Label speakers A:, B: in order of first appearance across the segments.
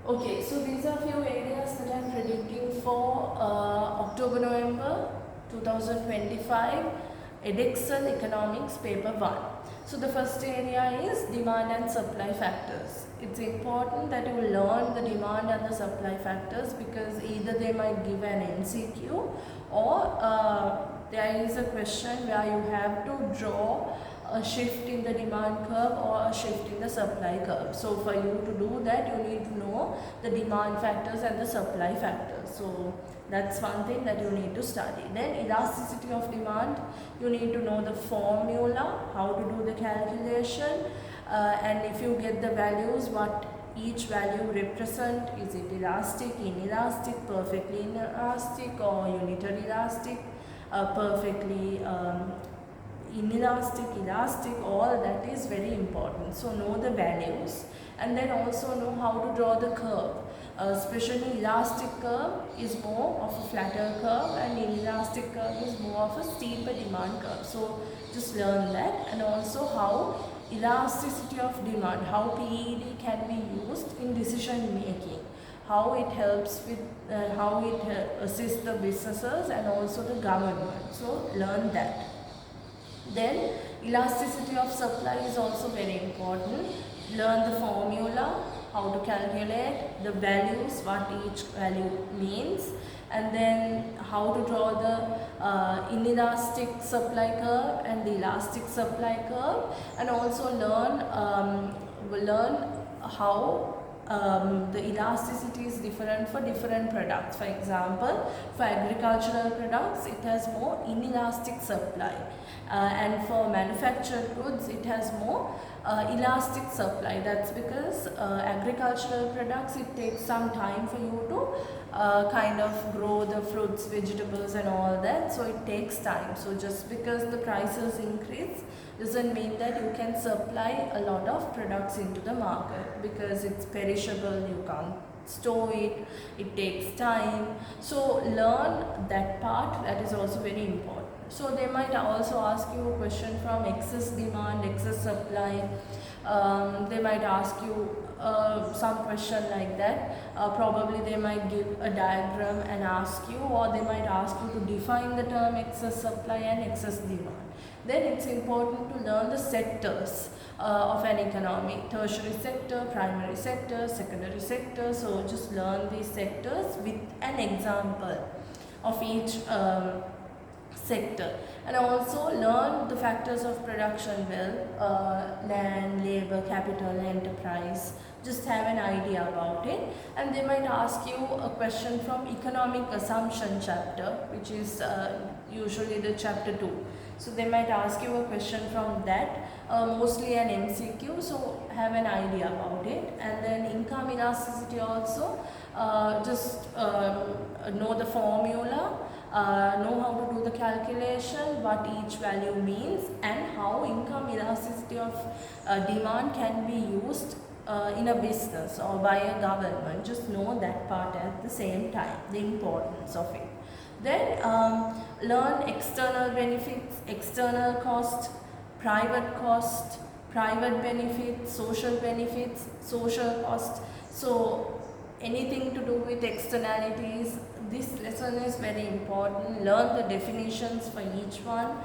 A: Okay, so these are few areas that I'm predicting for October-November 2025, Edexcel Economics Paper 1. So the first area is demand and supply factors. It's important that you learn the demand and the supply factors because either they might give an MCQ or there is a question where you have to draw a shift in the demand curve or a shift in the supply curve. So for you to do that, you need to know the demand factors and the supply factors. So that's one thing that you need to study. Then elasticity of demand, you need to know the formula, how to do the calculation, and if you get the values, what each value represent. Is it elastic, inelastic, perfectly inelastic, or unitary elastic, perfectly inelastic, elastic, all that is very important. So know the values and then also know how to draw the curve. Especially elastic curve is more of a flatter curve and inelastic curve is more of a steeper demand curve. So just learn that, and also how elasticity of demand, how PED can be used in decision making, how it helps with how it assists the businesses and also the government. So learn that. Then elasticity of supply is also very important. Learn the formula, how to calculate the values, what each value means, and then how to draw the inelastic supply curve and the elastic supply curve, and also learn how the elasticity is different for different products. For example, for agricultural products, it has more inelastic supply, and for manufactured goods, it has more elastic supply. That's because agricultural products, it takes some time for you to kind of grow the fruits, vegetables, and all that. So it takes time. So just because the prices increase doesn't mean that you can supply a lot of products into the market, because it's perishable, you can't store it, it takes time. So learn that part, that is also very important. So they might also ask you a question from excess demand, excess supply. They might ask you some question like that. Probably they might give a diagram and ask you, or they might ask you to define the term excess supply and excess demand. Then it's important to learn the sectors of an economy: tertiary sector, primary sector, secondary sector. So just learn these sectors with an example of each sector, and also learn the factors of production well, land, labor, capital, enterprise. Just have an idea about it. And they might ask you a question from economic assumption chapter, which is usually the chapter 2. So they might ask you a question from that, mostly an MCQ, so have an idea about it. And then income elasticity also, just know the formula, know how to do the calculation, what each value means, and how income elasticity of demand can be used in a business or by a government. Just know that part at the same time, the importance of it. Then learn external benefits, external cost, private benefits, social cost. So anything to do with externalities, this lesson is very important. Learn the definitions for each one.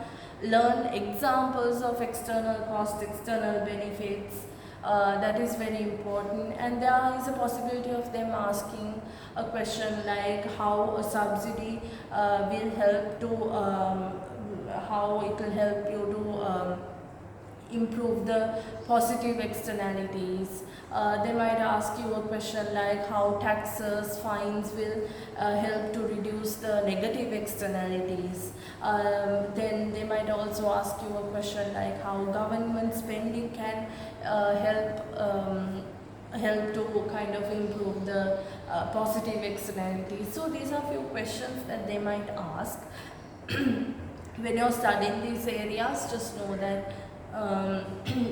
A: Learn examples of external cost, external benefits. That is very important. And there is a possibility of them asking a question like how a subsidy will help to how it will help you to improve the positive externalities. They might ask you a question like how taxes, fines will help to reduce the negative externalities. Then they might also ask you a question like how government spending can help to kind of improve the positive externalities. So these are few questions that they might ask. When you're studying these areas, just know that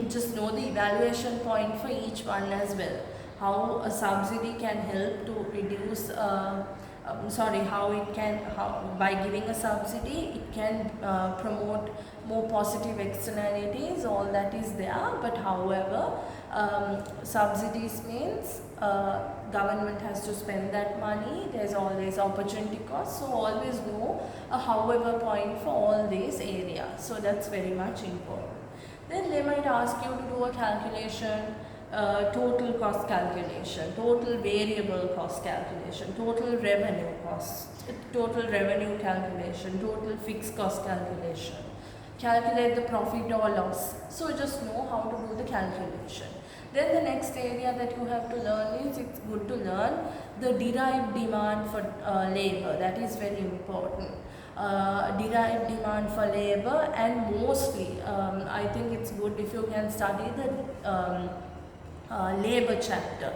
A: just know the evaluation point for each one as well. How a subsidy can help to reduce by giving a subsidy, it can promote more positive externalities, all that is there. But however, subsidies means government has to spend that money, there's always opportunity cost, so always know a however point for all these areas. So that's very much important. Then they might ask you to do a calculation, total cost calculation, total variable cost calculation, total revenue cost, total revenue calculation, total fixed cost calculation, calculate the profit or loss. So just know how to do the calculation. Then the next area that you have to learn is, it's good to learn the derived demand for labor. That is very important. Derived demand for labor, and mostly I think it's good if you can study the labor chapter.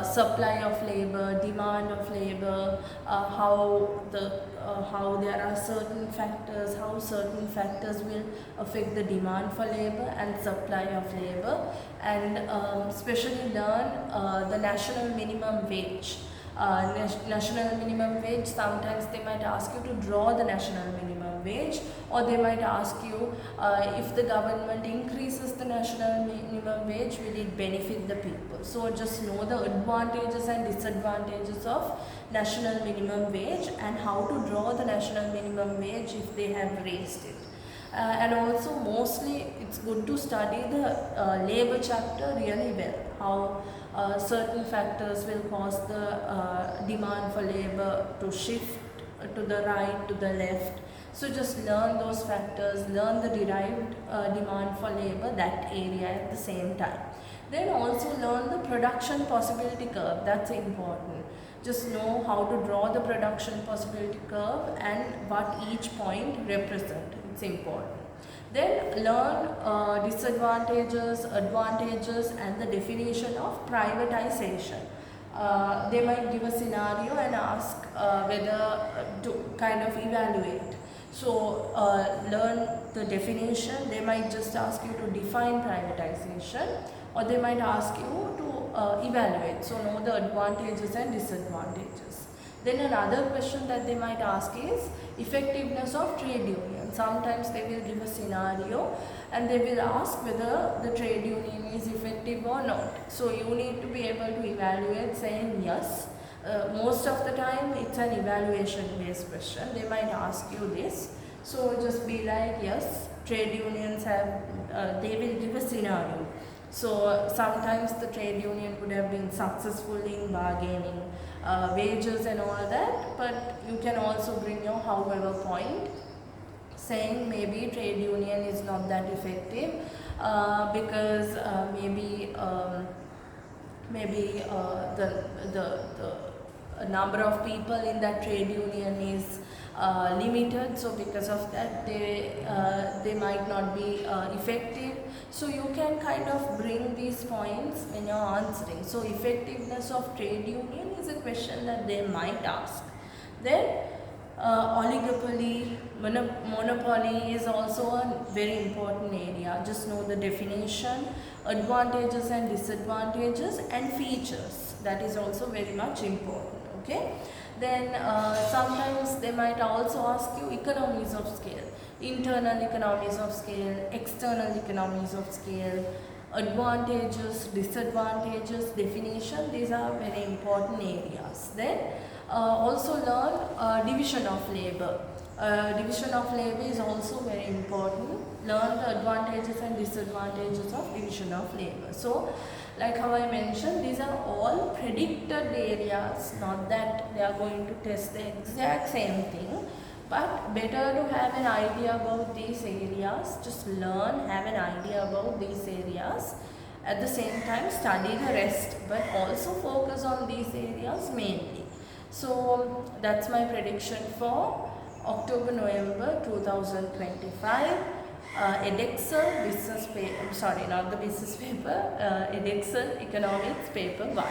A: Supply of labor, demand of labor, how there are certain factors, how certain factors will affect the demand for labor and supply of labor, and especially learn the national minimum wage. National minimum wage, sometimes they might ask you to draw the national minimum wage, or they might ask you if the government increases the national minimum wage, will it benefit the people? So just know the advantages and disadvantages of national minimum wage and how to draw the national minimum wage if they have raised it. And also mostly it's good to study the labor chapter really well, how certain factors will cause the demand for labor to shift to the right, to the left. So just learn those factors, learn the derived demand for labor, that area at the same time. Then also learn the production possibility curve, that's important. Just know how to draw the production possibility curve and what each point represents. It's important. Then learn disadvantages, advantages, and the definition of privatization. They might give a scenario and ask whether to kind of evaluate. So learn the definition. They might just ask you to define privatization, or they might ask you to evaluate. So know the advantages and disadvantages. Then another question that they might ask is effectiveness of trade union. Sometimes they will give a scenario and they will ask whether the trade union is effective or not. So you need to be able to evaluate, saying yes. Most of the time it's an evaluation based question. They might ask you this. So just be like, yes, trade unions have, they will give a scenario. So sometimes the trade union would have been successful in bargaining wages and all that, but you can also bring your however point, saying maybe trade union is not that effective because maybe the number of people in that trade union is limited, so because of that they might not be effective. So you can kind of bring these points when you're answering. So effectiveness of trade union is a question that they might ask. Then oligopoly, monopoly is also a very important area. Just know the definition, advantages and disadvantages, and features. That is also very much important. Okay. Then sometimes they might also ask you economies of scale, internal economies of scale, external economies of scale, advantages, disadvantages, definition. These are very important areas. Then also learn division of labor. Division of labor is also very important. Learn the advantages and disadvantages of division of labor. So like how I mentioned, these are all predicted areas, not that they are going to test the exact same thing, but better to have an idea about these areas. Just learn, have an idea about these areas. At the same time study the rest, but also focus on these areas mainly. So that's my prediction for October-November 2025. Edexcel business paper, sorry, not the business paper, Edexcel economics paper 1.